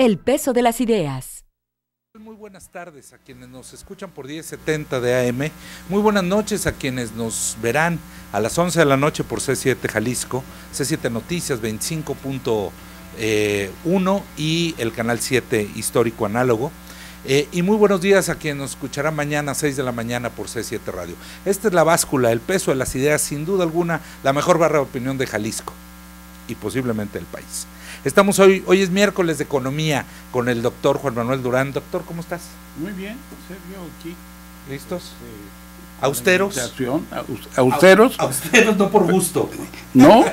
El peso de las ideas. Muy buenas tardes a quienes nos escuchan por 1070 de AM, muy buenas noches a quienes nos verán a las 11 de la noche por C7 Jalisco, C7 Noticias 25.1 y el canal 7 histórico análogo, y muy buenos días a quienes nos escucharán mañana a 6 de la mañana por C7 Radio. Esta es La Báscula, el peso de las ideas, sin duda alguna la mejor barra de opinión de Jalisco y posiblemente del país. Estamos hoy es miércoles de economía con el doctor Juan Manuel Durán. Doctor, ¿cómo estás? Muy bien, Sergio, aquí. ¿Listos? ¿Austeros? ¿Austeros? Austeros, no por gusto. No,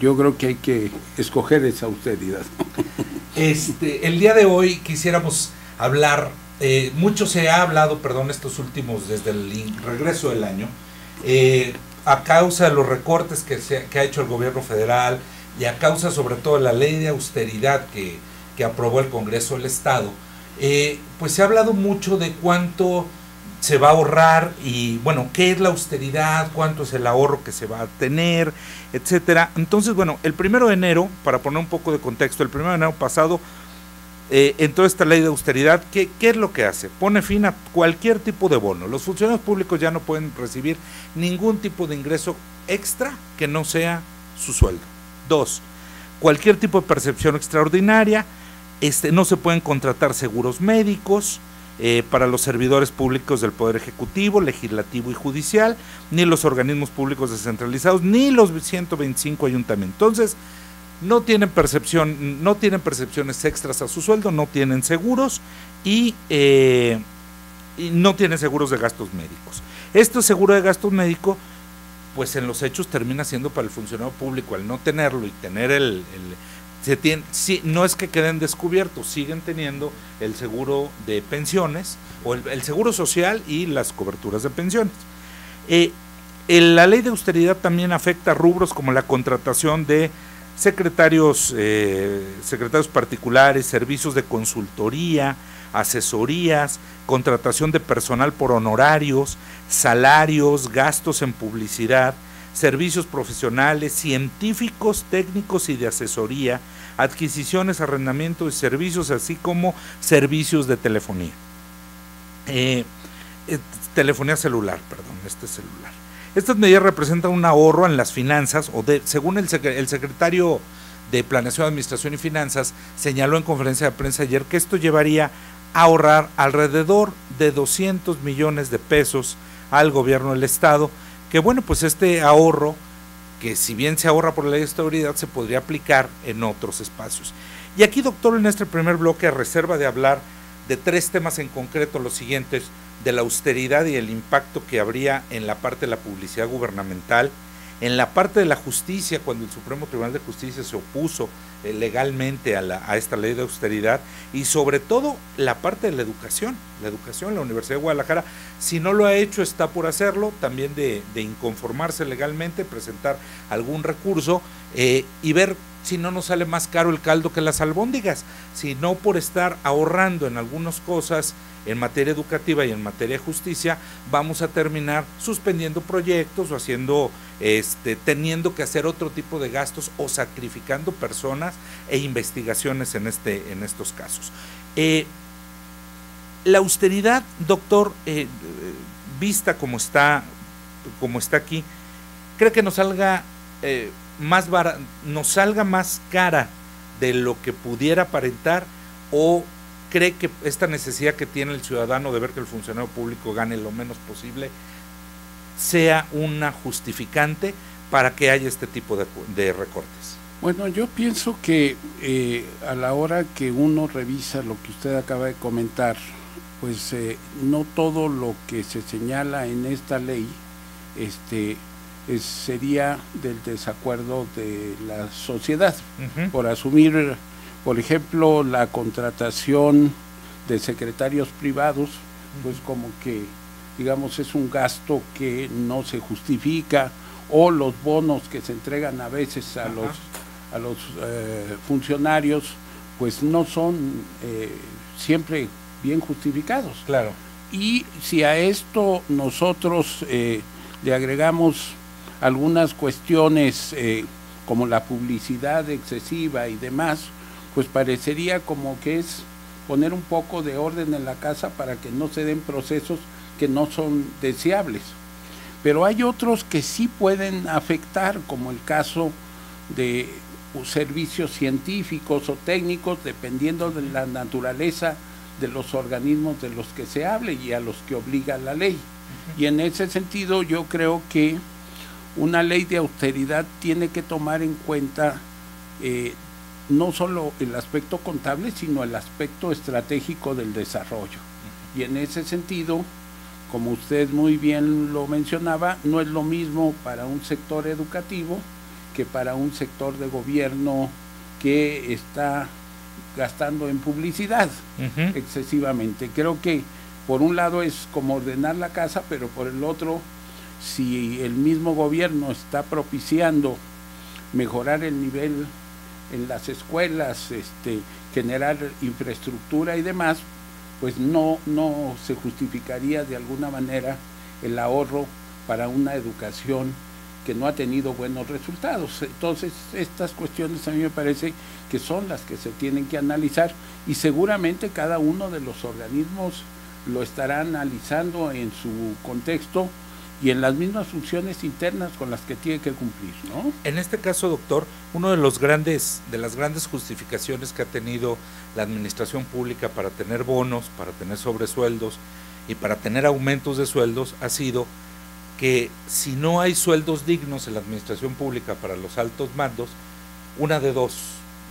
yo creo que hay que escoger esa austeridad. El día de hoy quisiéramos hablar, mucho se ha hablado, estos últimos, desde el regreso del año, a causa de los recortes que ha hecho el gobierno federal, y a causa sobre todo de la ley de austeridad que aprobó el Congreso del Estado, pues se ha hablado mucho de cuánto se va a ahorrar y bueno, qué es la austeridad, cuánto es el ahorro que se va a tener, etcétera. Entonces, bueno, el 1 de enero, para poner un poco de contexto, el 1 de enero pasado, entró esta ley de austeridad. ¿Qué es lo que hace? Pone fin a cualquier tipo de bono. Los funcionarios públicos ya no pueden recibir ningún tipo de ingreso extra que no sea su sueldo. 2, cualquier tipo de percepción extraordinaria, no se pueden contratar seguros médicos para los servidores públicos del Poder Ejecutivo, Legislativo y Judicial, ni los organismos públicos descentralizados, ni los 125 ayuntamientos. Entonces, no tienen percepciones extras a su sueldo, no tienen seguros y no tienen seguros de gastos médicos. Este seguro de gastos médicos, pues en los hechos termina siendo para el funcionario público, al no tenerlo y tener no es que queden descubiertos, siguen teniendo el seguro de pensiones o el seguro social y las coberturas de pensiones. La ley de austeridad también afecta rubros como la contratación de secretarios particulares, servicios de consultoría, asesorías, contratación de personal por honorarios, salarios, gastos en publicidad, servicios profesionales, científicos, técnicos y de asesoría, adquisiciones, arrendamiento de servicios, así como servicios de telefonía. Telefonía celular. Estas medidas representan un ahorro en las finanzas, según el secretario de Planeación, Administración y Finanzas, señaló en conferencia de prensa ayer que esto llevaría a ahorrar alrededor de 200 millones de pesos al gobierno del Estado, que bueno, pues este ahorro, que si bien se ahorra por la ley de estabilidad, se podría aplicar en otros espacios. Y aquí, doctor, en este primer bloque, a reserva de hablar de 3 temas en concreto, los siguientes: de la austeridad y el impacto que habría en la parte de la publicidad gubernamental, en la parte de la justicia, cuando el Supremo Tribunal de Justicia se opuso legalmente a esta ley de austeridad, y sobre todo la parte de la educación, la Universidad de Guadalajara, si no lo ha hecho, está por hacerlo, también de inconformarse legalmente, presentar algún recurso y ver si no nos sale más caro el caldo que las albóndigas, si no por estar ahorrando en algunas cosas en materia educativa y en materia de justicia, vamos a terminar suspendiendo proyectos o teniendo que hacer otro tipo de gastos o sacrificando personas e investigaciones en estos casos. La austeridad, doctor, vista como está aquí, ¿cree que nos salga más cara de lo que pudiera aparentar, o cree que esta necesidad que tiene el ciudadano de ver que el funcionario público gane lo menos posible sea una justificante para que haya este tipo de recortes? Bueno, yo pienso que a la hora que uno revisa lo que usted acaba de comentar, pues no todo lo que se señala en esta ley sería del desacuerdo de la sociedad, por asumir, por ejemplo, la contratación de secretarios privados, pues como que, digamos, es un gasto que no se justifica, o los bonos que se entregan a veces a los funcionarios, pues no son siempre bien justificados. Claro. Y si a esto nosotros le agregamos algunas cuestiones como la publicidad excesiva y demás, pues parecería como que es poner un poco de orden en la casa para que no se den procesos que no son deseables. Pero hay otros que sí pueden afectar, como el caso de servicios científicos o técnicos, dependiendo de la naturaleza de los organismos de los que se hable y a los que obliga la ley. Y en ese sentido yo creo que una ley de austeridad tiene que tomar en cuenta no solo el aspecto contable, sino el aspecto estratégico del desarrollo. Y en ese sentido, como usted muy bien lo mencionaba, no es lo mismo para un sector educativo que para un sector de gobierno que está gastando en publicidad excesivamente. Creo que por un lado es como ordenar la casa, pero por el otro, si el mismo gobierno está propiciando mejorar el nivel en las escuelas, generar infraestructura y demás, pues no se justificaría de alguna manera el ahorro para una educación que no ha tenido buenos resultados. Entonces, estas cuestiones a mí me parece que son las que se tienen que analizar y seguramente cada uno de los organismos lo estará analizando en su contexto y en las mismas funciones internas con las que tiene que cumplir, ¿no? En este caso, doctor, uno de las grandes justificaciones que ha tenido la administración pública para tener bonos, para tener sobresueldos y para tener aumentos de sueldos ha sido que si no hay sueldos dignos en la administración pública para los altos mandos, una de dos,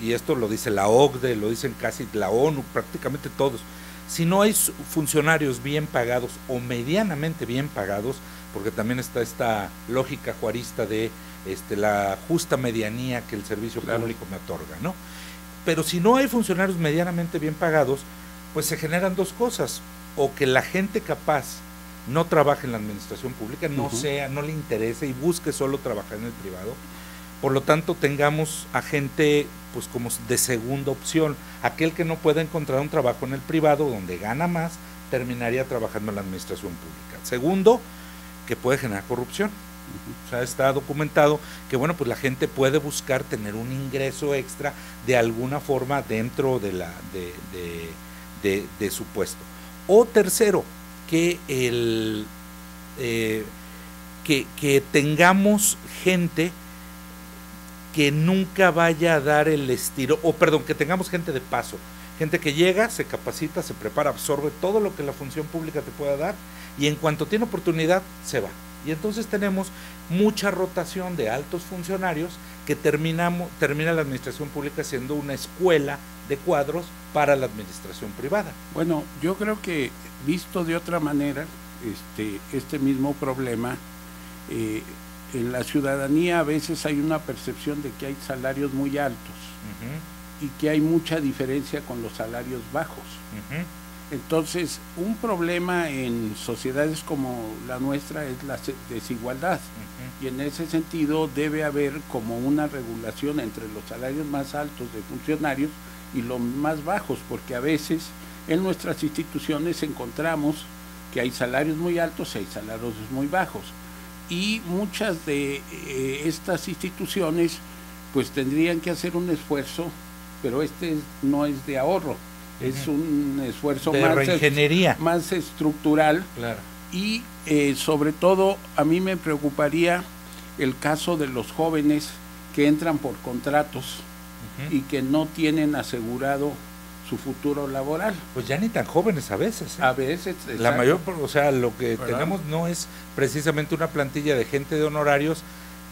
y esto lo dice la OCDE, lo dicen casi la ONU, prácticamente todos, si no hay funcionarios bien pagados o medianamente bien pagados, porque también está esta lógica juarista de la justa medianía que el servicio público me otorga, ¿no? Pero si no hay funcionarios medianamente bien pagados, pues se generan dos cosas, o que la gente capaz no trabaje en la administración pública, no le interese y busque solo trabajar en el privado. Por lo tanto, tengamos a gente pues como de segunda opción. Aquel que no pueda encontrar un trabajo en el privado donde gana más, terminaría trabajando en la administración pública. Segundo, que puede generar corrupción. O sea, está documentado que bueno, pues la gente puede buscar tener un ingreso extra de alguna forma dentro de de su puesto. O tercero, que que tengamos gente que nunca vaya a dar el estilo, o perdón, que tengamos gente de paso, gente que llega, se capacita, se prepara, absorbe todo lo que la función pública te pueda dar y en cuanto tiene oportunidad se va. Y entonces tenemos mucha rotación de altos funcionarios que termina la administración pública siendo una escuela de cuadros para la administración privada. Bueno, yo creo que visto de otra manera, este mismo problema, en la ciudadanía a veces hay una percepción de que hay salarios muy altos y que hay mucha diferencia con los salarios bajos. Entonces, un problema en sociedades como la nuestra es la desigualdad y en ese sentido debe haber como una regulación entre los salarios más altos de funcionarios y los más bajos, porque a veces en nuestras instituciones encontramos que hay salarios muy altos y hay salarios muy bajos y muchas de estas instituciones pues tendrían que hacer un esfuerzo, pero no es de ahorro, es un esfuerzo de reingeniería, más estructural. Claro. Y sobre todo a mí me preocuparía el caso de los jóvenes que entran por contratos y que no tienen asegurado su futuro laboral. Pues ya ni tan jóvenes a veces. A veces, la mayor, o sea, lo que tenemos no es precisamente una plantilla de gente de honorarios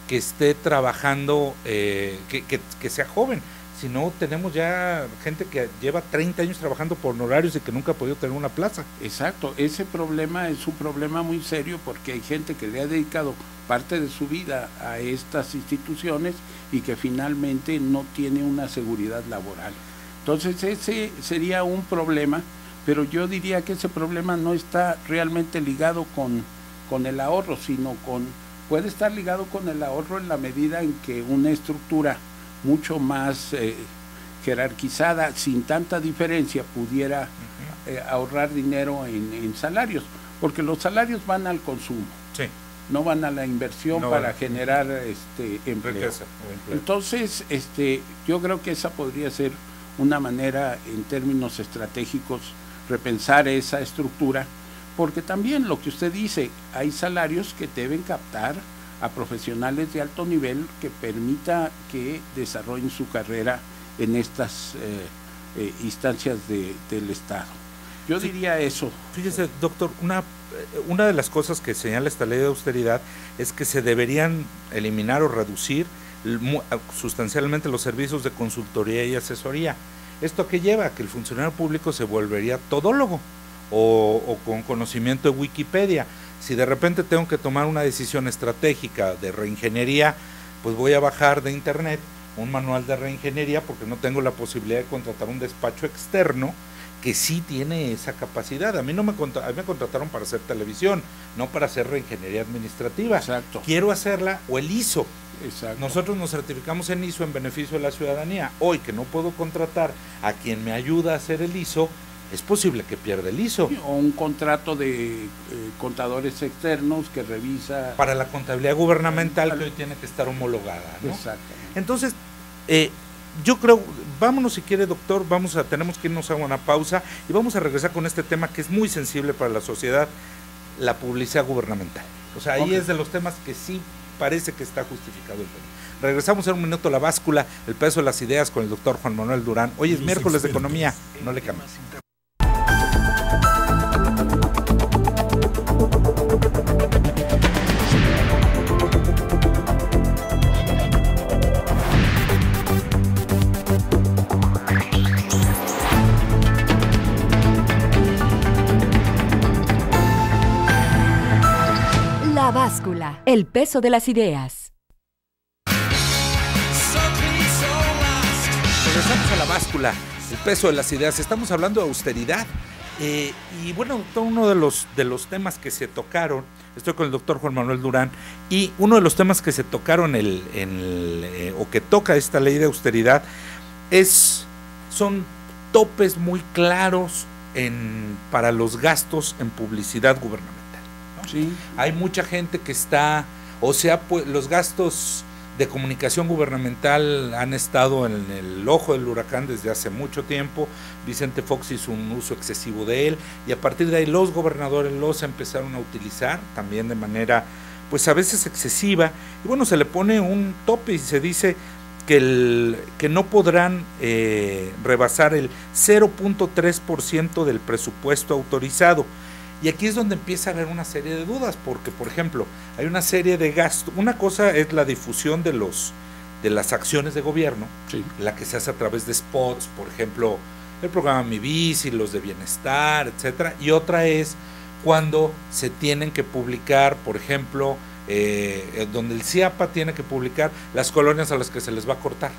que esté trabajando, que sea joven, sino tenemos ya gente que lleva 30 años trabajando por honorarios y que nunca ha podido tener una plaza. Exacto, ese problema es un problema muy serio porque hay gente que le ha dedicado parte de su vida a estas instituciones y que finalmente no tiene una seguridad laboral. Entonces ese sería un problema, pero yo diría que ese problema no está realmente ligado con el ahorro, sino puede estar ligado con el ahorro en la medida en que una estructura mucho más jerarquizada, sin tanta diferencia, pudiera ahorrar dinero en salarios, porque los salarios van al consumo, no van a la inversión para generar empleo. Entonces, yo creo que esa podría ser una manera en términos estratégicos repensar esa estructura, porque también lo que usted dice, hay salarios que deben captar a profesionales de alto nivel que permita que desarrollen su carrera en estas instancias del Estado. Yo diría eso. Fíjese, doctor, una de las cosas que señala esta ley de austeridad es que se deberían eliminar o reducir sustancialmente los servicios de consultoría y asesoría. ¿Esto qué lleva? Que el funcionario público se volvería todólogo o con conocimiento de Wikipedia. Si de repente tengo que tomar una decisión estratégica de reingeniería, pues voy a bajar de internet un manual de reingeniería porque no tengo la posibilidad de contratar un despacho externo que sí tiene esa capacidad. A mí me contrataron para hacer televisión, no para hacer reingeniería administrativa. Exacto. Quiero hacerla, o el ISO. Exacto. Nosotros nos certificamos en ISO en beneficio de la ciudadanía. Hoy que no puedo contratar a quien me ayuda a hacer el ISO, es posible que pierda el ISO. O un contrato de contadores externos que revisa... Para la contabilidad gubernamental que hoy tiene que estar homologada, ¿no? Exactamente. Entonces, yo creo, vámonos si quiere, doctor, tenemos que irnos a una pausa y vamos a regresar con este tema que es muy sensible para la sociedad, la publicidad gubernamental. O sea, ahí es de los temas que sí parece que está justificado el tema. Regresamos en un minuto a La Báscula, el peso de las ideas con el doctor Juan Manuel Durán. Hoy es miércoles de economía, no le cambies. La Báscula, el peso de las ideas. Regresamos a La Báscula, el peso de las ideas. Estamos hablando de austeridad. Y bueno, uno de los temas que se tocaron, estoy con el doctor Juan Manuel Durán, y uno de los temas que se tocaron o que toca esta ley de austeridad son topes muy claros para los gastos en publicidad gubernamental, ¿no? Sí. Hay mucha gente que los gastos de comunicación gubernamental han estado en el ojo del huracán desde hace mucho tiempo. Vicente Fox hizo un uso excesivo de él y a partir de ahí los gobernadores los empezaron a utilizar también de manera pues a veces excesiva, y bueno, se le pone un tope y se dice que no podrán rebasar el 0.3% del presupuesto autorizado. Y aquí es donde empieza a haber una serie de dudas, porque, por ejemplo, hay una serie de gastos. Una cosa es la difusión de las acciones de gobierno, sí, la que se hace a través de spots, por ejemplo, el programa Mi Bici, los de bienestar, etcétera. Y otra es cuando se tienen que publicar, por ejemplo, donde el CIAPA tiene que publicar las colonias a las que se les va a cortar,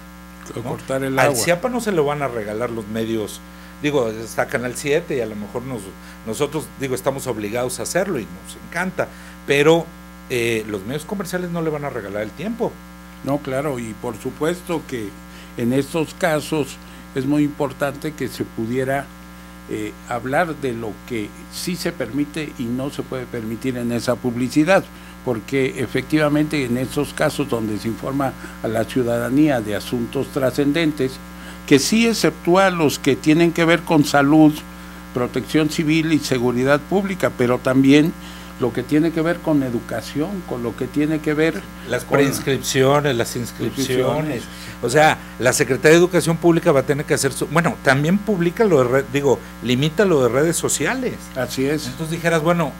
¿no? Cortar el agua. Al CIAPA no se lo van a regalar los medios. Digo, está Canal 7 y a lo mejor nosotros estamos obligados a hacerlo y nos encanta, pero los medios comerciales no le van a regalar el tiempo. No, claro, y por supuesto que en estos casos es muy importante que se pudiera hablar de lo que sí se permite y no se puede permitir en esa publicidad, porque efectivamente en esos casos donde se informa a la ciudadanía de asuntos trascendentes, que sí exceptúa los que tienen que ver con salud, protección civil y seguridad pública, pero también lo que tiene que ver con educación, con lo que tiene que ver las preinscripciones, las inscripciones. O sea, la Secretaría de Educación Pública va a tener que hacer también publica limita lo de redes sociales. Así es. Entonces dijeras, bueno,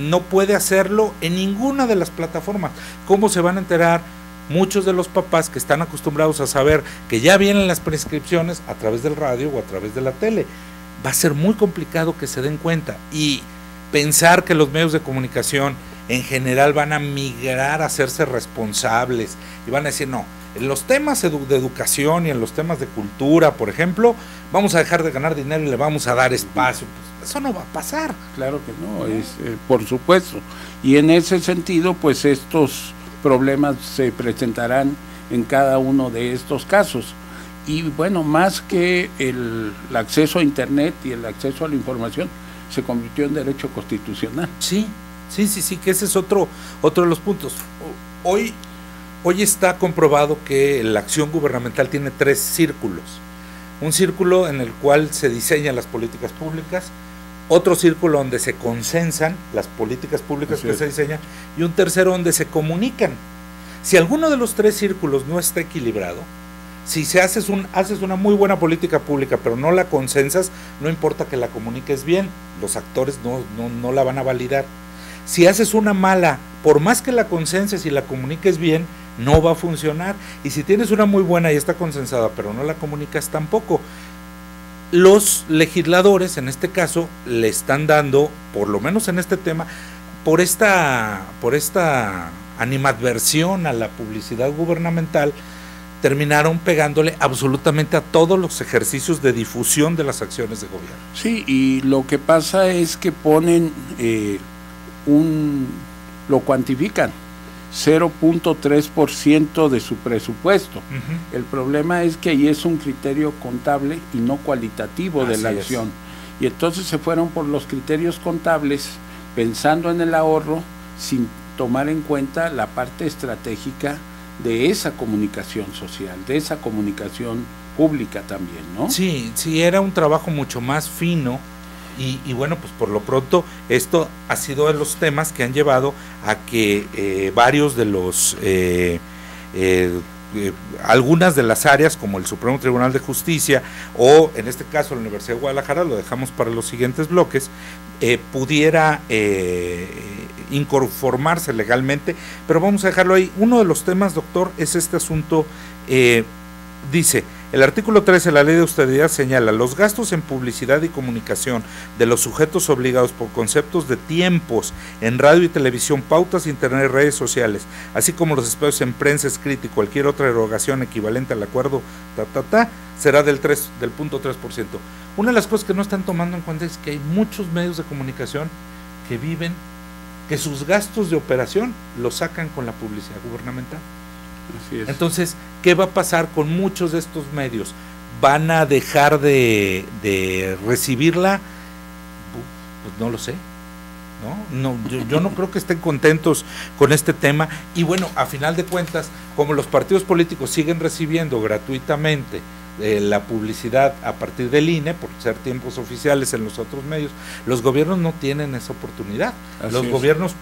no puede hacerlo en ninguna de las plataformas. ¿Cómo se van a enterar muchos de los papás que están acostumbrados a saber que ya vienen las prescripciones a través del radio o a través de la tele? Va a ser muy complicado que se den cuenta, y pensar que los medios de comunicación en general van a migrar a hacerse responsables y van a decir, no, en los temas de educación y en los temas de cultura, por ejemplo, vamos a dejar de ganar dinero y le vamos a dar espacio. Pues eso no va a pasar. Claro que no, por supuesto. Y en ese sentido, pues estos problemas se presentarán en cada uno de estos casos. Y bueno, más que el acceso a Internet y el acceso a la información, se convirtió en derecho constitucional. Sí, que ese es otro de los puntos. Hoy está comprobado que la acción gubernamental tiene 3 círculos. un círculo en el cual se diseñan las políticas públicas, otro círculo donde se consensan las políticas públicas que se diseñan, y un tercero donde se comunican. Si alguno de los tres círculos no está equilibrado, si haces una muy buena política pública pero no la consensas, no importa que la comuniques bien, los actores no la van a validar. Si haces una mala, por más que la consenses y la comuniques bien, no va a funcionar. Y si tienes una muy buena y está consensada pero no la comunicas tampoco. Los legisladores, en este caso, le están dando, por lo menos en este tema, por esta animadversión a la publicidad gubernamental, terminaron pegándole absolutamente a todos los ejercicios de difusión de las acciones de gobierno. Sí, y lo que pasa es que ponen lo cuantifican, 0.3% de su presupuesto. El problema es que ahí es un criterio contable y no cualitativo de la acción. Y entonces se fueron por los criterios contables pensando en el ahorro sin tomar en cuenta la parte estratégica de esa comunicación social, de esa comunicación pública también, ¿no? Sí, era un trabajo mucho más fino. Y bueno, pues por lo pronto esto ha sido de los temas que han llevado a que varios de los algunas de las áreas, como el Supremo Tribunal de Justicia o en este caso la Universidad de Guadalajara, lo dejamos para los siguientes bloques, pudiera inconformarse legalmente, pero vamos a dejarlo ahí. Uno de los temas, doctor, es este asunto. Dice, el artículo 13 de la Ley de Austeridad señala: los gastos en publicidad y comunicación de los sujetos obligados por conceptos de tiempos en radio y televisión, pautas, internet y redes sociales, así como los espacios en prensa escrita y cualquier otra erogación equivalente al acuerdo será del 0.3%. Una de las cosas que no están tomando en cuenta es que hay muchos medios de comunicación que sus gastos de operación los sacan con la publicidad gubernamental. Así es. Entonces, ¿qué va a pasar con muchos de estos medios? ¿Van a dejar de recibirla? Pues no lo sé. Yo no creo que estén contentos con este tema. Y bueno, a final de cuentas, como los partidos políticos siguen recibiendo gratuitamente la publicidad a partir del INE, por ser tiempos oficiales en los otros medios, los gobiernos no tienen esa oportunidad. Los gobiernos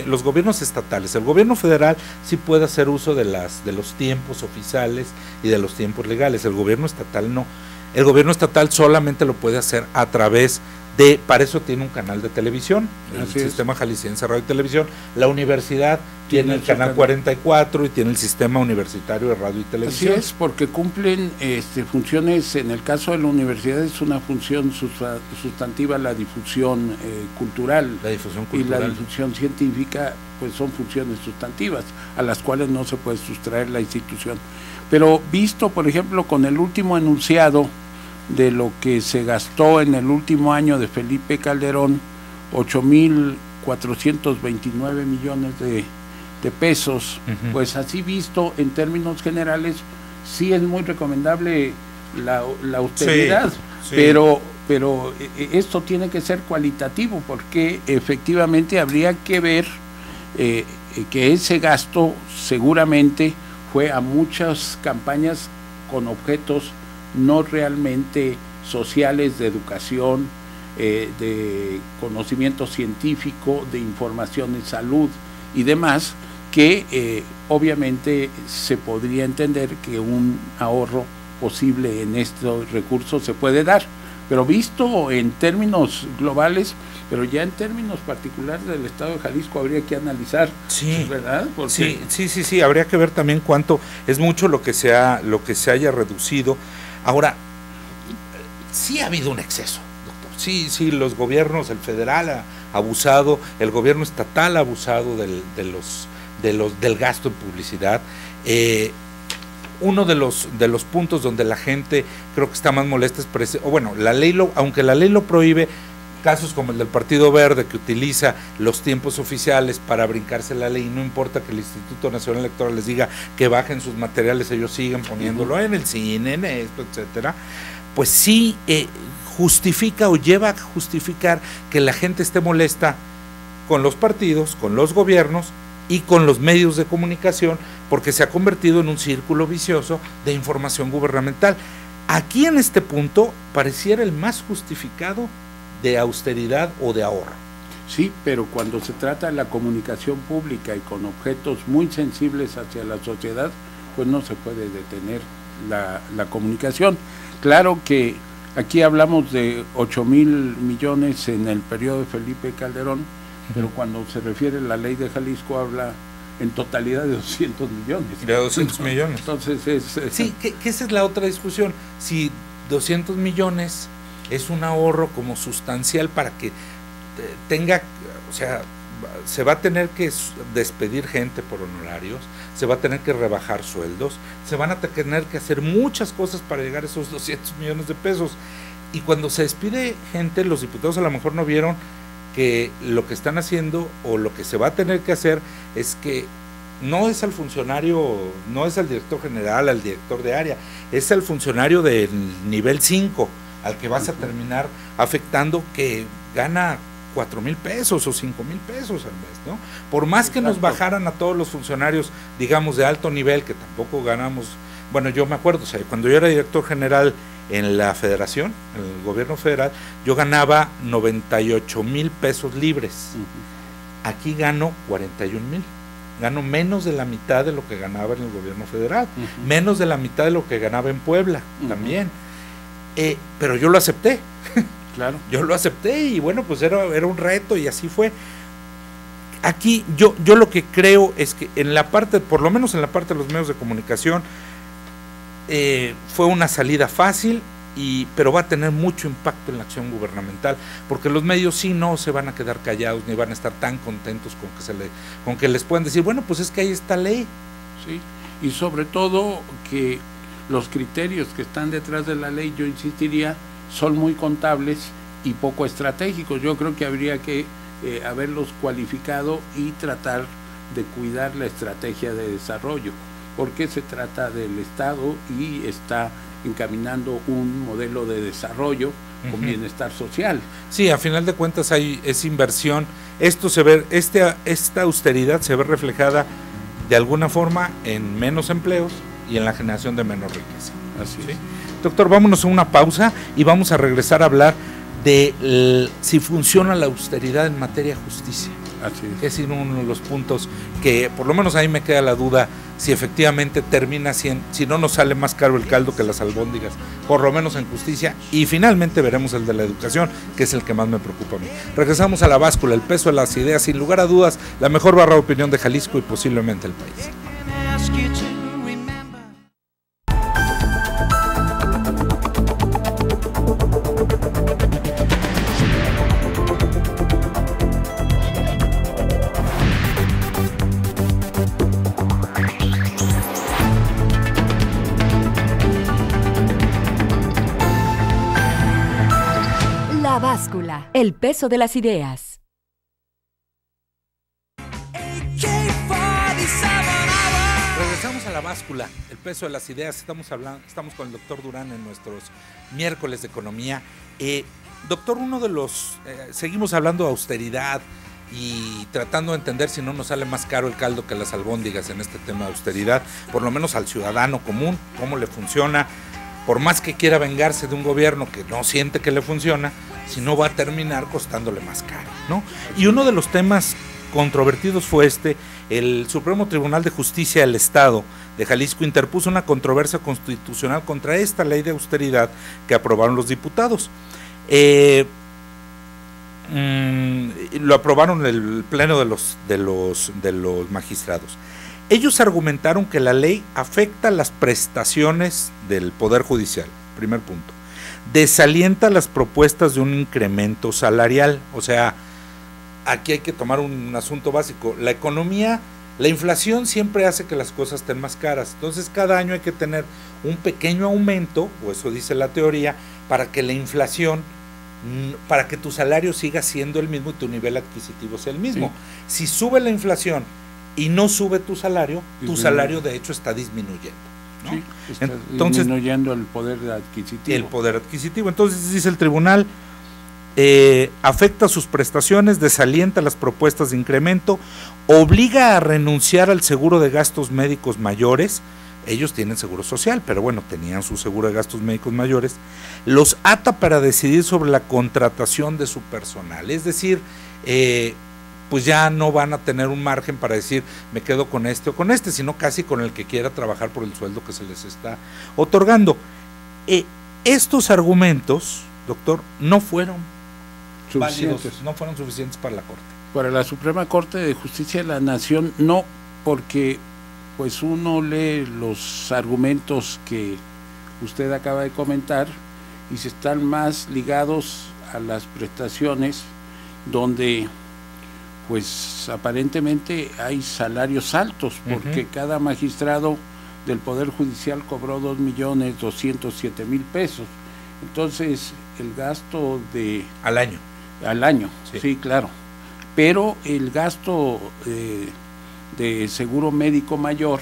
los gobiernos estatales, el gobierno federal sí puede hacer uso de los tiempos oficiales y de los tiempos legales, el gobierno estatal no. El gobierno estatal solamente lo puede hacer a través para eso tiene un canal de televisión, el Sistema Jalisciense Radio y Televisión. La universidad tiene el canal 44 y tiene el Sistema Universitario de Radio y Televisión. Así es, porque cumplen funciones. En el caso de la universidad es una función sustantiva, la difusión cultural. La difusión cultural. Y la difusión científica, pues son funciones sustantivas, a las cuales no se puede sustraer la institución. Pero visto, por ejemplo, con el último enunciado de lo que se gastó en el último año de Felipe Calderón, 8,429 millones de pesos, pues así visto en términos generales sí es muy recomendable la austeridad, pero esto tiene que ser cualitativo, porque efectivamente habría que ver que ese gasto seguramente fue a muchas campañas con objetos no realmente sociales, de educación, de conocimiento científico, de información en salud y demás, que obviamente se podría entender que un ahorro posible en estos recursos se puede dar, pero visto en términos globales, pero ya en términos particulares del Estado de Jalisco habría que analizar, ¿verdad? Porque sí, habría que ver también cuánto es mucho lo que se haya reducido. Ahora, sí ha habido un exceso, doctor. Sí, los gobiernos, el federal ha abusado, el gobierno estatal ha abusado del gasto en publicidad. Uno de los puntos donde la gente creo que está más molesta es aunque la ley lo prohíbe, casos como el del Partido Verde, que utiliza los tiempos oficiales para brincarse la ley, no importa que el Instituto Nacional Electoral les diga que bajen sus materiales, ellos siguen poniéndolo en el cine, en esto, etcétera, pues sí justifica o lleva a justificar que la gente esté molesta con los partidos, con los gobiernos y con los medios de comunicación, porque se ha convertido en un círculo vicioso de información gubernamental. Aquí en este punto pareciera el más justificado de austeridad o de ahorro. Sí, pero cuando se trata de la comunicación pública y con objetos muy sensibles hacia la sociedad, pues no se puede detener la comunicación. Claro que aquí hablamos de 8,000 millones en el periodo de Felipe Calderón, pero cuando se refiere a la ley de Jalisco habla en totalidad de 200 millones. De 200 millones. Entonces sí, que esa es la otra discusión. Si 200 millones es un ahorro como sustancial para que tenga, o sea, se va a tener que despedir gente por honorarios, se va a tener que rebajar sueldos, se van a tener que hacer muchas cosas para llegar a esos 200 millones de pesos. Y cuando se despide gente, los diputados a lo mejor no vieron que lo que están haciendo o lo que se va a tener que hacer es que no es al funcionario, no es al director general, al director de área, es al funcionario del nivel 5, al que vas a terminar afectando, que gana 4,000 pesos o 5,000 pesos al mes, ¿no? Por más que nos bajaran a todos los funcionarios, digamos, de alto nivel, que tampoco ganamos, bueno, yo me acuerdo, o sea, cuando yo era director general en la federación, en el gobierno federal, yo ganaba 98,000 pesos libres. Aquí gano 41,000. Gano menos de la mitad de lo que ganaba en el gobierno federal, menos de la mitad de lo que ganaba en Puebla también. Pero yo lo acepté. Claro. Yo lo acepté y bueno, pues era un reto y así fue. Aquí yo lo que creo es que en la parte, por lo menos en la parte de los medios de comunicación, fue una salida fácil, pero va a tener mucho impacto en la acción gubernamental, porque los medios sí no se van a quedar callados ni van a estar tan contentos con que les puedan decir, bueno, pues es que hay esta ley. Sí, y sobre todo que los criterios que están detrás de la ley, yo insistiría, son muy contables y poco estratégicos. Yo creo que habría que haberlos cualificado y tratar de cuidar la estrategia de desarrollo, porque se trata del Estado y está encaminando un modelo de desarrollo con bienestar social. Sí, a final de cuentas es inversión. Esto se ve, esta austeridad se ve reflejada de alguna forma en menos empleos y en la generación de menos riqueza. Así es. Doctor, vámonos a una pausa y vamos a regresar a hablar de si funciona la austeridad en materia de justicia. Así es. Que es uno de los puntos que por lo menos ahí me queda la duda si efectivamente termina si no nos sale más caro el caldo que las albóndigas, por lo menos en justicia, y finalmente veremos el de la educación, que es el que más me preocupa a mí. Regresamos a La Báscula, el peso de las ideas, sin lugar a dudas, la mejor barra de opinión de Jalisco y posiblemente el país. La Báscula, el peso de las ideas. Regresamos a La Báscula, el peso de las ideas. Estamos con el doctor Durán en nuestros miércoles de economía. Doctor, seguimos hablando de austeridad y tratando de entender si no nos sale más caro el caldo que las albóndigas en este tema de austeridad, por lo menos al ciudadano común, cómo le funciona. Por más que quiera vengarse de un gobierno que no siente que le funciona, si no va a terminar costándole más caro, ¿no? Y uno de los temas controvertidos fue el Supremo Tribunal de Justicia del Estado de Jalisco interpuso una controversia constitucional contra esta ley de austeridad que aprobaron los diputados. Lo aprobaron el pleno de los magistrados. Ellos argumentaron que la ley afecta las prestaciones del Poder Judicial, primer punto. Desalienta las propuestas de un incremento salarial. O sea, aquí hay que tomar un asunto básico. La economía, la inflación siempre hace que las cosas estén más caras. Entonces, cada año hay que tener un pequeño aumento, o eso dice la teoría, para que la inflación, para que tu salario siga siendo el mismo y tu nivel adquisitivo sea el mismo. Sí. Si sube la inflación y no sube tu salario de hecho está disminuyendo, ¿no? Sí, está disminuyendo el poder adquisitivo. El poder adquisitivo. Entonces dice el tribunal, afecta sus prestaciones, desalienta las propuestas de incremento, obliga a renunciar al seguro de gastos médicos mayores. Ellos tienen seguro social, pero bueno, tenían su seguro de gastos médicos mayores. Los ata para decidir sobre la contratación de su personal, es decir, pues ya no van a tener un margen para decir me quedo con este o con este, sino casi con el que quiera trabajar por el sueldo que se les está otorgando. Estos argumentos, doctor, no fueron válidos, no fueron suficientes para la Corte. Para la Suprema Corte de Justicia de la Nación no, porque pues uno lee los argumentos que usted acaba de comentar y se están más ligados a las prestaciones donde pues aparentemente hay salarios altos, porque cada magistrado del Poder Judicial cobró 2.207.000 pesos. Entonces el gasto de... Al año, sí, claro. Pero el gasto de seguro médico mayor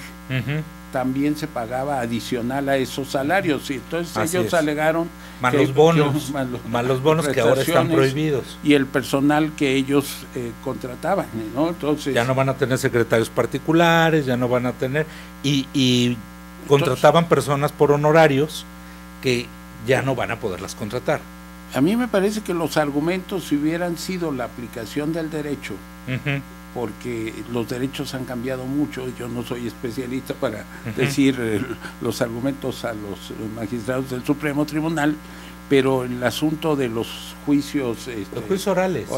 también se pagaba adicional a esos salarios, y entonces ellos alegaron más los bonos, más los bonos que ahora están prohibidos, y el personal que ellos contrataban, ¿no? Entonces ya no van a tener secretarios particulares, ya no van a tener y contrataban personas por honorarios que ya no van a poderlas contratar. A mí me parece que los argumentos, si hubieran sido la aplicación del derecho, porque los derechos han cambiado mucho, yo no soy especialista para decir los argumentos a los magistrados del Supremo Tribunal, pero el asunto de los juicios, los juicios orales,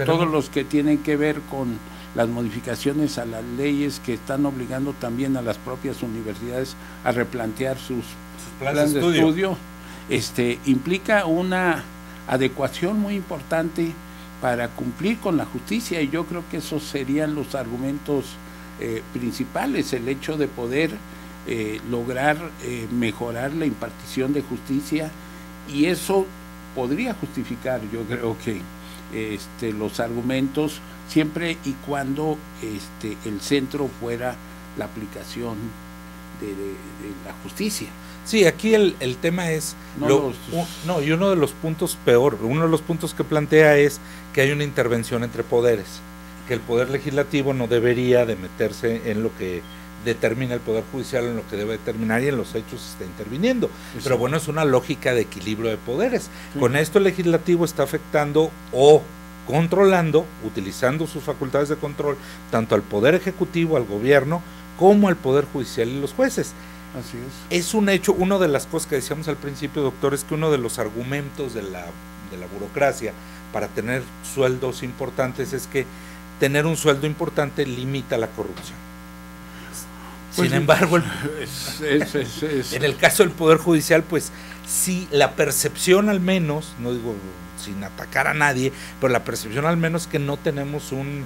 todos los que tienen que ver con las modificaciones a las leyes que están obligando también a las propias universidades a replantear sus planes de estudio, implica una adecuación muy importante para cumplir con la justicia, y yo creo que esos serían los argumentos principales, el hecho de poder lograr mejorar la impartición de justicia, y eso podría justificar, yo creo que los argumentos, siempre y cuando el centro fuera la aplicación de la justicia. Sí, aquí el tema es, y uno de los puntos uno de los puntos que plantea es que hay una intervención entre poderes, que el Poder Legislativo no debería de meterse en lo que determina el Poder Judicial, en lo que debe determinar, y en los hechos está interviniendo. Exacto. Pero bueno, es una lógica de equilibrio de poderes. Sí. Con esto el Legislativo está afectando o controlando, utilizando sus facultades de control, tanto al Poder Ejecutivo, al Gobierno, como al Poder Judicial y los jueces. Así es. Es un hecho, una de las cosas que decíamos al principio, doctor, es que uno de los argumentos de la burocracia para tener sueldos importantes es que tener un sueldo importante limita la corrupción. Pues sin embargo, en el caso del Poder Judicial, pues sí, la percepción al menos, no digo sin atacar a nadie, pero la percepción al menos que no tenemos un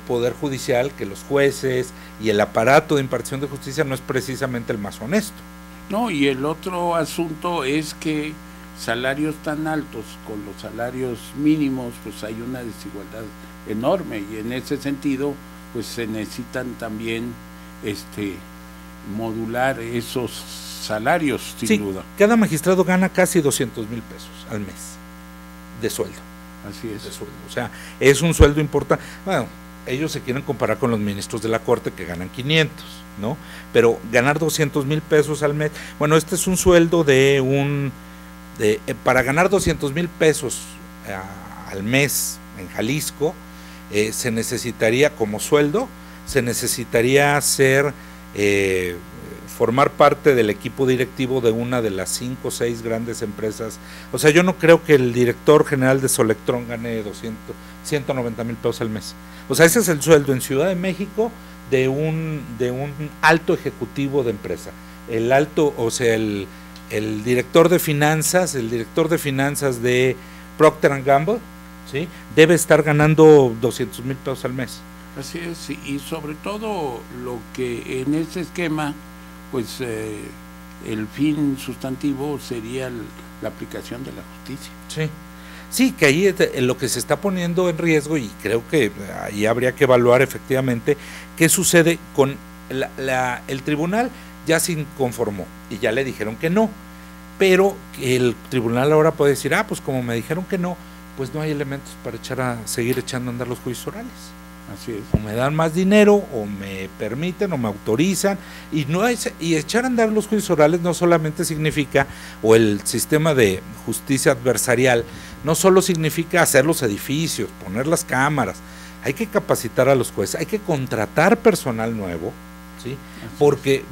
Poder Judicial, que los jueces y el aparato de impartición de justicia no es precisamente el más honesto. No, y el otro asunto es que salarios tan altos con los salarios mínimos, pues hay una desigualdad enorme, y en ese sentido pues se necesitan también modular esos salarios, sin duda. Cada magistrado gana casi 200,000 pesos al mes de sueldo. Así es. De sueldo. O sea, es un sueldo importante. Bueno, ellos se quieren comparar con los ministros de la Corte que ganan 500, ¿no? Pero ganar 200,000 pesos al mes, bueno, este es un sueldo para ganar 200,000 pesos al mes en Jalisco, se necesitaría como sueldo, se necesitaría formar parte del equipo directivo de una de las 5 o 6 grandes empresas. O sea, yo no creo que el director general de Solectrón gane 190,000 pesos al mes. O sea, ese es el sueldo en Ciudad de México de un alto ejecutivo de empresa. El director de finanzas, de Procter & Gamble, ¿sí?, debe estar ganando 200,000 pesos al mes. Así es, y sobre todo lo que en ese esquema, pues el fin sustantivo sería la aplicación de la justicia. Sí, que ahí es lo que se está poniendo en riesgo, y creo que ahí habría que evaluar efectivamente qué sucede con el tribunal. Ya se inconformó y ya le dijeron que no. pero el tribunal ahora puede decir, pues como me dijeron que no, pues no hay elementos para seguir echando a andar los juicios orales. Así es. O me dan más dinero, o me permiten, o me autorizan, y echar a andar los juicios orales no solamente significa, o el sistema de justicia adversarial, no solo significa hacer los edificios, poner las cámaras, hay que capacitar a los jueces, hay que contratar personal nuevo, ¿sí? Porque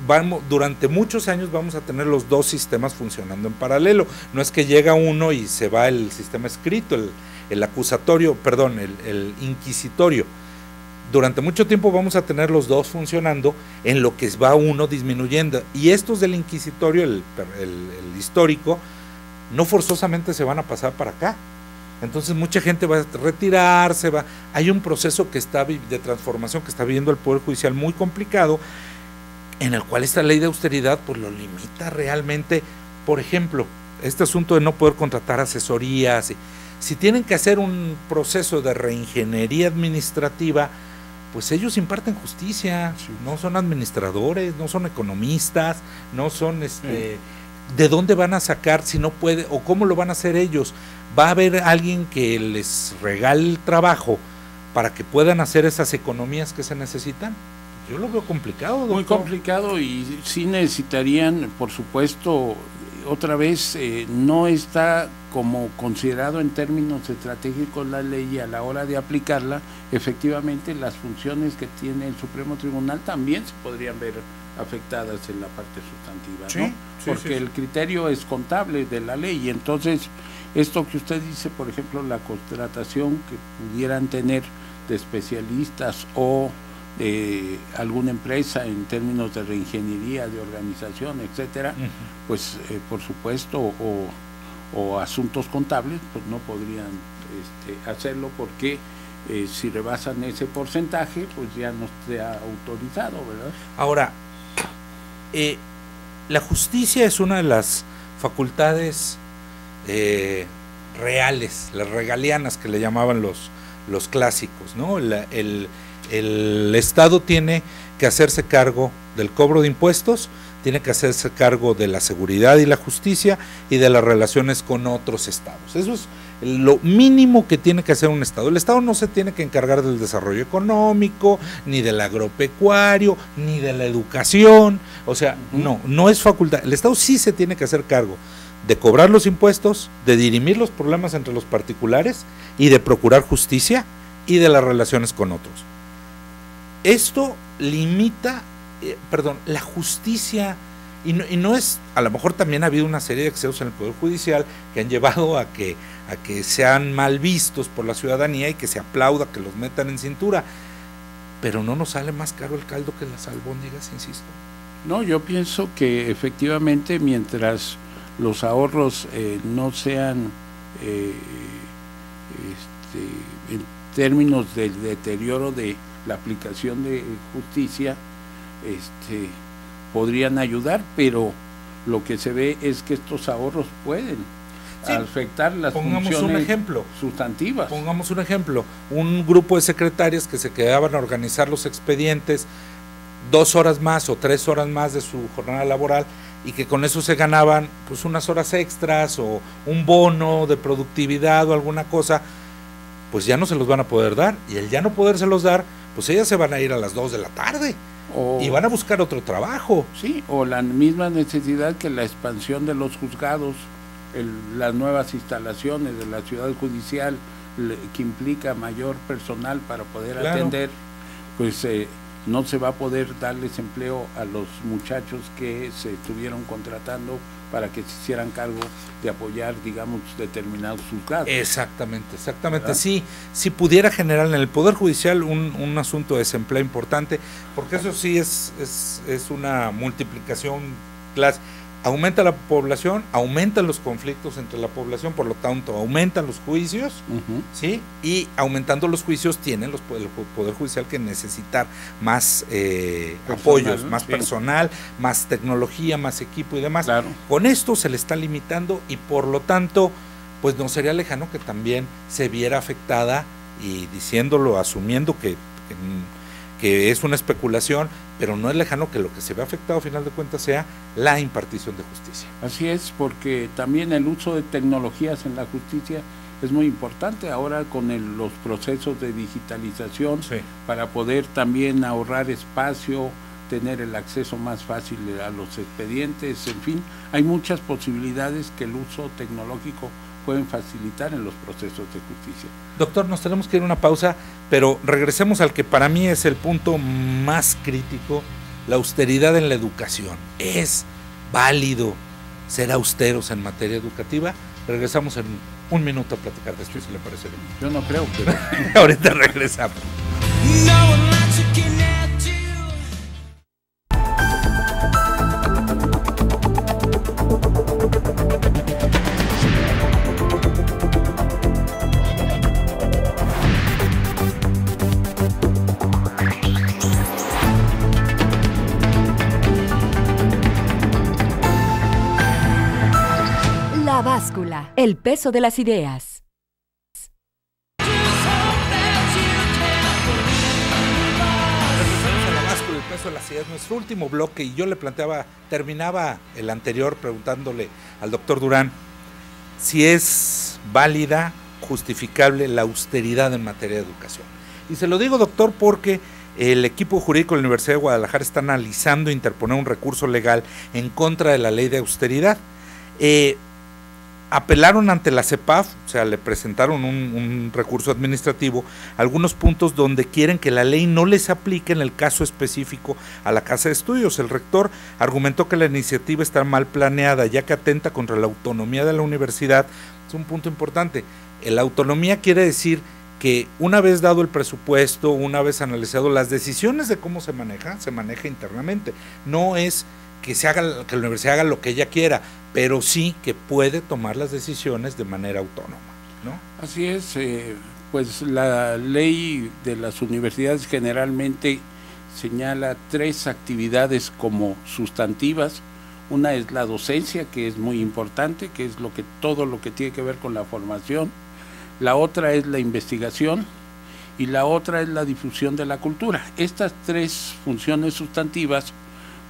durante muchos años vamos a tener los dos sistemas funcionando en paralelo. No es que llega uno y se va el sistema escrito, el acusatorio, perdón, el inquisitorio. Durante mucho tiempo vamos a tener los dos funcionando, en lo que va uno disminuyendo. Y estos del inquisitorio, el histórico, no forzosamente se van a pasar para acá. Entonces mucha gente va a retirarse, hay un proceso de transformación que está viviendo el Poder Judicial muy complicado, en el cual esta ley de austeridad pues lo limita realmente. Por ejemplo, este asunto de no poder contratar asesorías, si tienen que hacer un proceso de reingeniería administrativa, pues ellos imparten justicia, sí. No son administradores, no son economistas, no son ¿de dónde van a sacar si no puede, o cómo lo van a hacer ellos? Va a haber alguien que les regale el trabajo para que puedan hacer esas economías que se necesitan. Yo lo veo complicado, doctor. Muy complicado, y sí necesitarían, por supuesto, otra vez, no está como considerado en términos estratégicos la ley, y a la hora de aplicarla, efectivamente las funciones que tiene el Supremo Tribunal también se podrían ver afectadas en la parte sustantiva, sí, ¿no? Sí, porque el criterio es contable de la ley, y entonces esto que usted dice, por ejemplo, la contratación que pudieran tener de especialistas o de alguna empresa en términos de reingeniería, de organización, etcétera, pues por supuesto, o asuntos contables, pues no podrían hacerlo, porque si rebasan ese porcentaje, pues ya no está autorizado, ¿verdad? Ahora, la justicia es una de las facultades reales, las regalianas que le llamaban los clásicos, ¿no? El Estado tiene que hacerse cargo del cobro de impuestos, tiene que hacerse cargo de la seguridad y la justicia y de las relaciones con otros estados. Eso es lo mínimo que tiene que hacer un Estado. El Estado no se tiene que encargar del desarrollo económico, ni del agropecuario, ni de la educación. O sea, no es facultad. El Estado sí se tiene que hacer cargo de cobrar los impuestos, de dirimir los problemas entre los particulares y de procurar justicia y de las relaciones con otros. Esto limita, la justicia, y no es, a lo mejor también ha habido una serie de excesos en el Poder Judicial que han llevado a que sean mal vistos por la ciudadanía y que se aplauda que los metan en cintura, pero no nos sale más caro el caldo que las albóndigas, insisto. No, yo pienso que efectivamente, mientras los ahorros no sean en términos del deterioro de la aplicación de justicia, podrían ayudar, pero lo que se ve es que estos ahorros pueden afectar las funciones sustantivas. Pongamos un ejemplo, un grupo de secretarias que se quedaban a organizar los expedientes 2 horas más o 3 horas más de su jornada laboral, y que con eso se ganaban pues unas horas extras o un bono de productividad o alguna cosa, pues ya no se los van a poder dar, y el ya no podérselos dar, pues ellas se van a ir a las 2 de la tarde y van a buscar otro trabajo. Sí, o la misma necesidad que la expansión de los juzgados, las nuevas instalaciones de la ciudad judicial, que implica mayor personal para poder atender, pues no se va a poder darles empleo a los muchachos que se estuvieron contratando para que se hicieran cargo de apoyar, digamos, determinados juzgados. Exactamente. Sí, si pudiera generar en el Poder Judicial un asunto de desempleo importante, porque eso sí es una multiplicación clásica. Aumenta la población, aumentan los conflictos entre la población, por lo tanto aumentan los juicios, ¿sí? Y aumentando los juicios tienen el Poder Judicial que necesitar más apoyos, más personal, más tecnología, más equipo y demás. Claro. Con esto se le está limitando, y por lo tanto, pues no sería lejano que también se viera afectada, y diciéndolo, asumiendo que que es una especulación, pero no es lejano que lo que se ve afectado a final de cuentas sea la impartición de justicia. Así es, porque también el uso de tecnologías en la justicia es muy importante ahora con los procesos de digitalización, sí, para poder también ahorrar espacio, tener el acceso más fácil a los expedientes, en fin, hay muchas posibilidades que el uso tecnológico pueden facilitar en los procesos de justicia. Doctor, nos tenemos que ir a una pausa, pero regresemos al que para mí es el punto más crítico, la austeridad en la educación. ¿Es válido ser austeros en materia educativa? Regresamos en un minuto a platicar de esto, si le parece bien. Yo no creo, pero ahorita regresamos. La báscula, el peso de las ideas. Regresamos a la báscula, el peso de las ideas, nuestro último bloque, y yo le terminaba el anterior preguntándole al doctor Durán si es válida, justificable la austeridad en materia de educación. Y se lo digo, doctor, porque el equipo jurídico de la Universidad de Guadalajara está analizando interponer un recurso legal en contra de la ley de austeridad. Apelaron ante la CEPAF, o sea, le presentaron un recurso administrativo, algunos puntos donde quieren que la ley no les aplique en el caso específico a la Casa de Estudios. El rector argumentó que la iniciativa está mal planeada, ya que atenta contra la autonomía de la universidad. Es un punto importante. La autonomía quiere decir que una vez dado el presupuesto, una vez analizado las decisiones de cómo se maneja internamente. No es que la universidad haga lo que ella quiera, pero sí que puede tomar las decisiones de manera autónoma, ¿no? Así es, pues la ley de las universidades generalmente señala 3 actividades como sustantivas. Una es la docencia, que es muy importante, que es todo lo que tiene que ver con la formación. La otra es la investigación y la otra es la difusión de la cultura. Estas 3 funciones sustantivas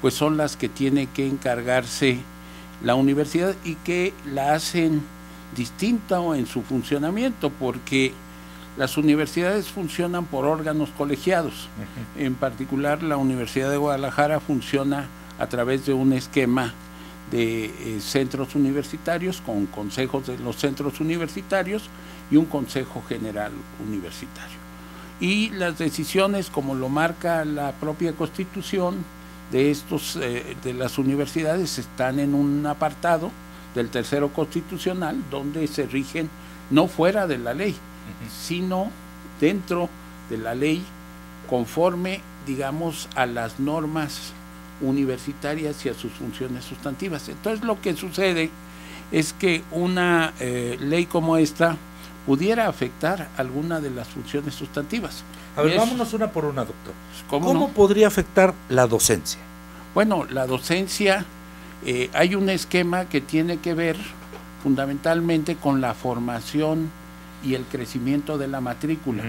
pues son las que tiene que encargarse la universidad y que la hacen distinta en su funcionamiento, porque las universidades funcionan por órganos colegiados. En particular, la Universidad de Guadalajara funciona a través de un esquema de centros universitarios, con consejos de los centros universitarios y un consejo general universitario. Y las decisiones, como lo marca la propia Constitución, de las universidades están en un apartado del tercero constitucional donde se rigen no fuera de la ley, sino dentro de la ley, conforme, digamos, a las normas universitarias y a sus funciones sustantivas. Entonces lo que sucede es que una ley como esta pudiera afectar alguna de las funciones sustantivas. A ver, vámonos una por una, doctor. ¿Cómo podría afectar la docencia? Bueno, la docencia, hay un esquema que tiene que ver fundamentalmente con la formación y el crecimiento de la matrícula.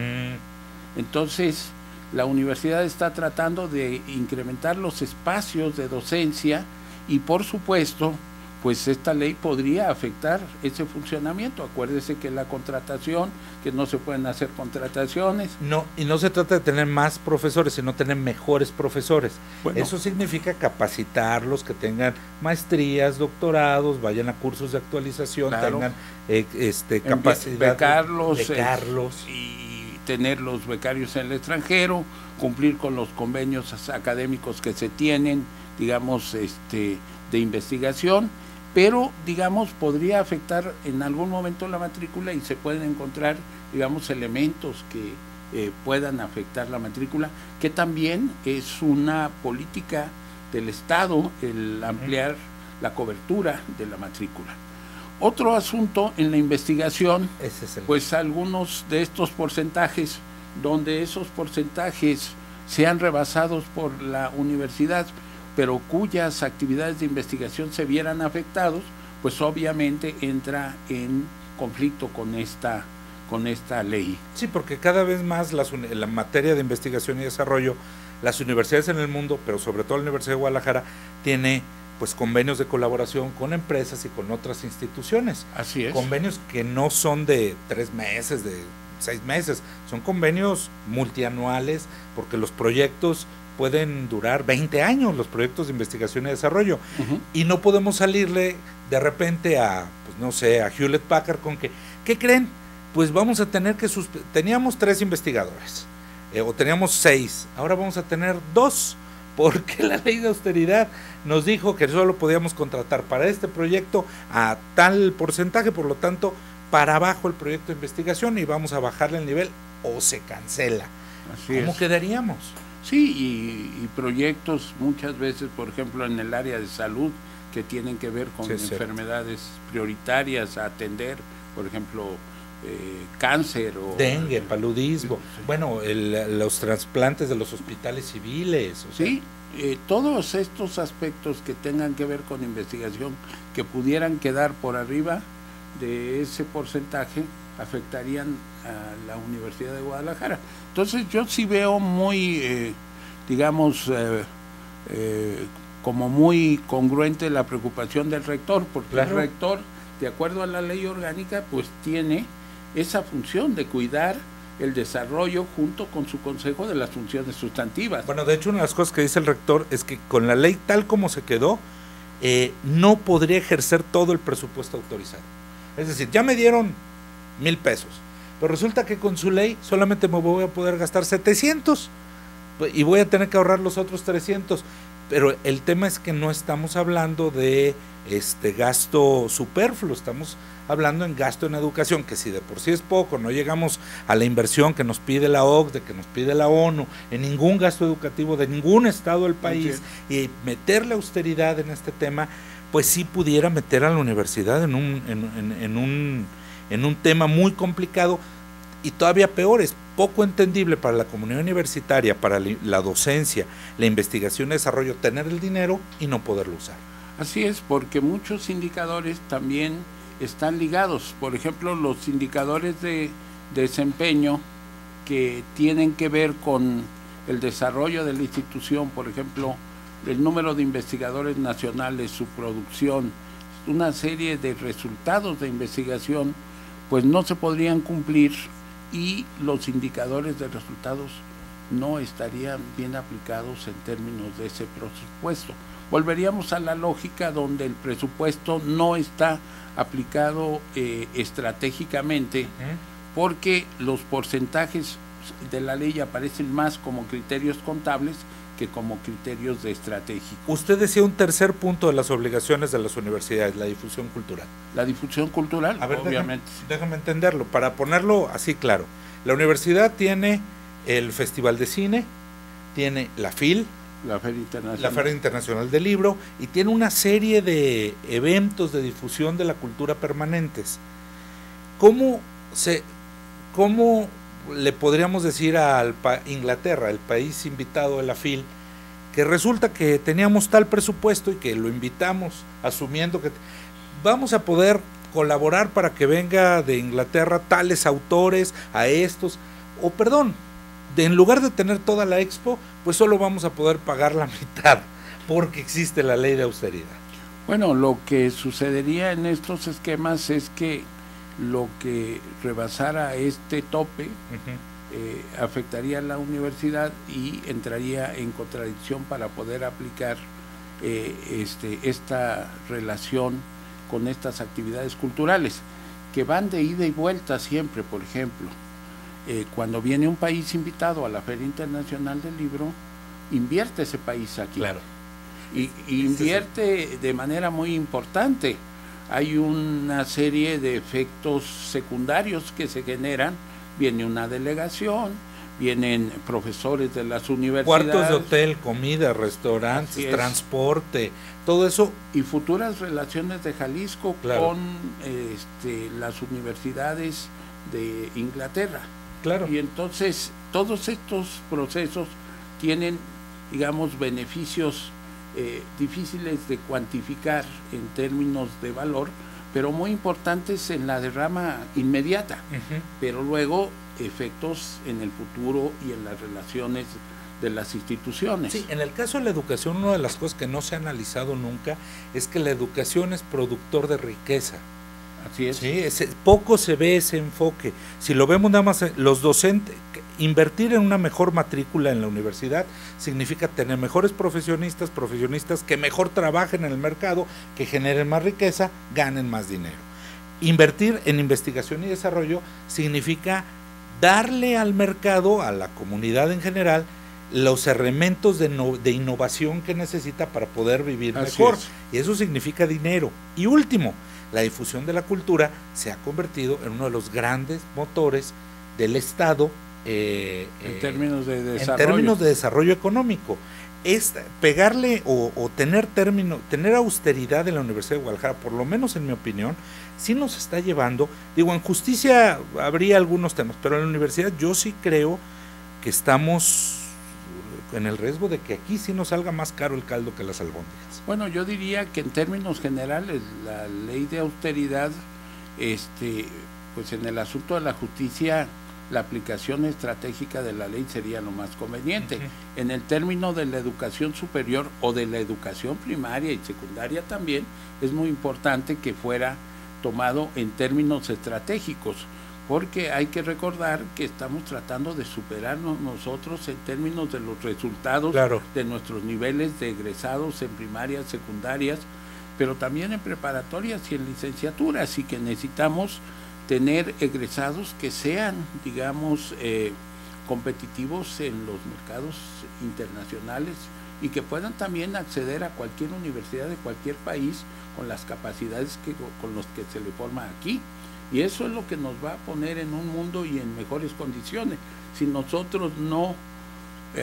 Entonces, la universidad está tratando de incrementar los espacios de docencia y, por supuesto, pues esta ley podría afectar ese funcionamiento. Acuérdese que la contratación, que no se pueden hacer contrataciones. No, y no se trata de tener más profesores, sino tener mejores profesores. Bueno, eso significa capacitarlos, que tengan maestrías, doctorados, vayan a cursos de actualización, claro, tengan capacidad, becarlos y tener los becarios en el extranjero, cumplir con los convenios académicos que se tienen, digamos, de investigación. Pero, digamos, podría afectar en algún momento la matrícula y se pueden encontrar, digamos, elementos que puedan afectar la matrícula, que también es una política del Estado el ampliar la cobertura de la matrícula. Otro asunto en la investigación, pues algunos de estos porcentajes, donde esos porcentajes sean rebasados por la universidad, pero cuyas actividades de investigación se vieran afectados, pues obviamente entra en conflicto con con esta ley. Sí, porque cada vez más la materia de investigación y desarrollo, las universidades en el mundo, pero sobre todo la Universidad de Guadalajara, tiene pues convenios de colaboración con empresas y con otras instituciones. Así es. Convenios que no son de 3 meses, de 6 meses, son convenios multianuales, porque los proyectos pueden durar 20 años, los proyectos de investigación y desarrollo, y no podemos salirle de repente a, pues no sé, a Hewlett Packard con que, ¿qué creen? Pues vamos a tener que teníamos 3 investigadores, o teníamos 6, ahora vamos a tener 2, porque la ley de austeridad nos dijo que solo podíamos contratar para este proyecto a tal porcentaje, por lo tanto, para abajo el proyecto de investigación y vamos a bajarle el nivel o se cancela. ¿Cómo quedaríamos? Sí, y proyectos muchas veces, por ejemplo, en el área de salud, que tienen que ver con enfermedades prioritarias a atender, por ejemplo, cáncer o dengue, paludismo, bueno, los trasplantes de los hospitales civiles. O sea. Sí, todos estos aspectos que tengan que ver con investigación, que pudieran quedar por arriba de ese porcentaje, afectarían a la Universidad de Guadalajara. Entonces yo sí veo muy, como muy congruente la preocupación del rector, porque el rector, de acuerdo a la ley orgánica, pues tiene esa función de cuidar el desarrollo junto con su consejo de las funciones sustantivas. Bueno, de hecho, una de las cosas que dice el rector es que con la ley tal como se quedó, no podría ejercer todo el presupuesto autorizado. Es decir, ya me dieron 1,000 pesos, pero resulta que con su ley solamente me voy a poder gastar 700 y voy a tener que ahorrar los otros 300. Pero el tema es que no estamos hablando de gasto superfluo, estamos hablando en gasto en educación, que si de por sí es poco, no llegamos a la inversión que nos pide la OCDE, que nos pide la ONU, en ningún gasto educativo de ningún estado del país, y meter la austeridad en este tema, pues sí pudiera meter a la universidad en un tema muy complicado, y todavía peor, es poco entendible para la comunidad universitaria, para la docencia, la investigación y desarrollo, tener el dinero y no poderlo usar. Así es, porque muchos indicadores también están ligados. Por ejemplo, los indicadores de desempeño que tienen que ver con el desarrollo de la institución, por ejemplo, el número de investigadores nacionales, su producción, una serie de resultados de investigación, pues no se podrían cumplir y los indicadores de resultados no estarían bien aplicados en términos de ese presupuesto. Volveríamos a la lógica donde el presupuesto no está aplicado estratégicamente, porque los porcentajes de la ley aparecen más como criterios contables que como criterios de estratégico. Usted decía un tercer punto de las obligaciones de las universidades, la difusión cultural. La difusión cultural, a ver, obviamente. Déjame entenderlo, para ponerlo así claro. La universidad tiene el Festival de Cine, tiene la FIL, la Feria Internacional del Libro, y tiene una serie de eventos de difusión de la cultura permanentes. ¿Cómo le podríamos decir a Inglaterra, el país invitado de la FIL, que resulta que teníamos tal presupuesto y que lo invitamos asumiendo que vamos a poder colaborar para que venga de Inglaterra tales autores a estos, en lugar de tener toda la expo, pues solo vamos a poder pagar la mitad, porque existe la ley de austeridad? Bueno, lo que sucedería en estos esquemas es que lo que rebasara este tope afectaría a la universidad y entraría en contradicción para poder aplicar esta relación con estas actividades culturales, que van de ida y vuelta siempre. Por ejemplo, cuando viene un país invitado a la Feria Internacional del Libro, invierte ese país aquí. Claro. Y invierte de manera muy importante. Hay una serie de efectos secundarios que se generan. Viene una delegación, vienen profesores de las universidades. Cuartos de hotel, comida, restaurantes, transporte, todo eso. Y futuras relaciones de Jalisco con las universidades de Inglaterra. Claro. Y entonces todos estos procesos tienen, digamos, beneficios difíciles de cuantificar en términos de valor, pero muy importantes en la derrama inmediata, pero luego efectos en el futuro y en las relaciones de las instituciones. Sí, en el caso de la educación, una de las cosas que no se ha analizado nunca es que la educación es productor de riqueza. Así es. Sí, poco se ve ese enfoque. Si lo vemos nada más, los docentes, invertir en una mejor matrícula en la universidad significa tener mejores profesionistas que mejor trabajen en el mercado, que generen más riqueza, ganen más dinero. Invertir en investigación y desarrollo significa darle al mercado, a la comunidad en general, los elementos de innovación que necesita para poder vivir mejor. Y eso significa dinero. Y último, la difusión de la cultura se ha convertido en uno de los grandes motores del Estado en términos de desarrollo. En términos de desarrollo económico. Es pegarle o tener austeridad en la Universidad de Guadalajara, por lo menos en mi opinión, sí nos está llevando, digo, en justicia habría algunos temas, pero en la universidad yo sí creo que estamos en el riesgo de que aquí sí nos salga más caro el caldo que las albóndigas. Bueno, yo diría que en términos generales la ley de austeridad, pues en el asunto de la justicia, la aplicación estratégica de la ley sería lo más conveniente. En el término de la educación superior o de la educación primaria y secundaria también, es muy importante que fuera tomado en términos estratégicos, porque hay que recordar que estamos tratando de superarnos nosotros en términos de los resultados de nuestros niveles de egresados en primarias, secundarias, pero también en preparatorias y en licenciaturas, y que necesitamos tener egresados que sean, digamos, competitivos en los mercados internacionales y que puedan también acceder a cualquier universidad de cualquier país con las capacidades con los que se le forma aquí. Y eso es lo que nos va a poner en un mundo y en mejores condiciones. Si nosotros no,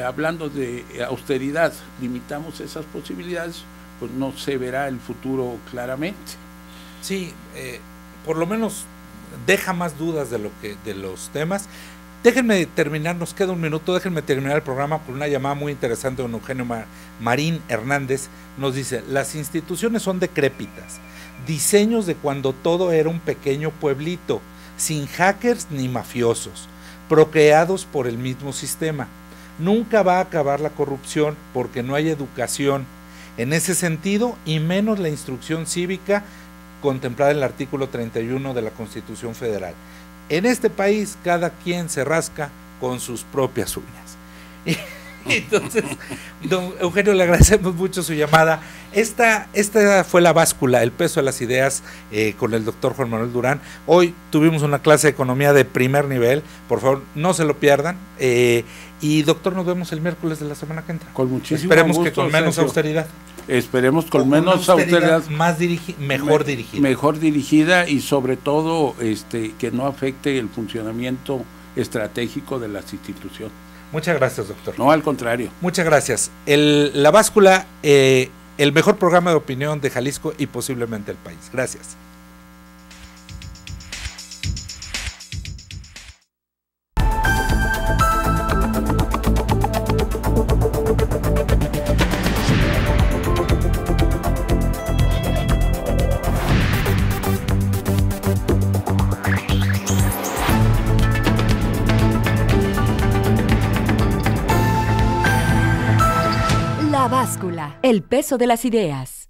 hablando de austeridad, limitamos esas posibilidades, pues no se verá el futuro claramente. Sí, por lo menos deja más dudas de los temas. Déjenme terminar, nos queda un minuto, déjenme terminar el programa por una llamada muy interesante de don Eugenio Marín Hernández. Nos dice: las instituciones son decrépitas, diseños de cuando todo era un pequeño pueblito, sin hackers ni mafiosos, procreados por el mismo sistema. Nunca va a acabar la corrupción porque no hay educación en ese sentido, y menos la instrucción cívica contemplada en el artículo 31 de la Constitución Federal. En este país cada quien se rasca con sus propias uñas. Entonces, don Eugenio, le agradecemos mucho su llamada. Esta fue La Báscula, el peso de las ideas, con el doctor Juan Manuel Durán. Hoy tuvimos una clase de economía de primer nivel, por favor no se lo pierdan. Y doctor, nos vemos el miércoles de la semana que entra. Con muchísimo Esperemos gusto, que con menos Sergio. austeridad. Esperemos con menos austeridad, mejor dirigida. Mejor dirigida, y sobre todo que no afecte el funcionamiento estratégico de las instituciones. Muchas gracias, doctor. No, al contrario. Muchas gracias. La Báscula, el mejor programa de opinión de Jalisco y posiblemente el país. Gracias. La Báscula, el peso de las ideas.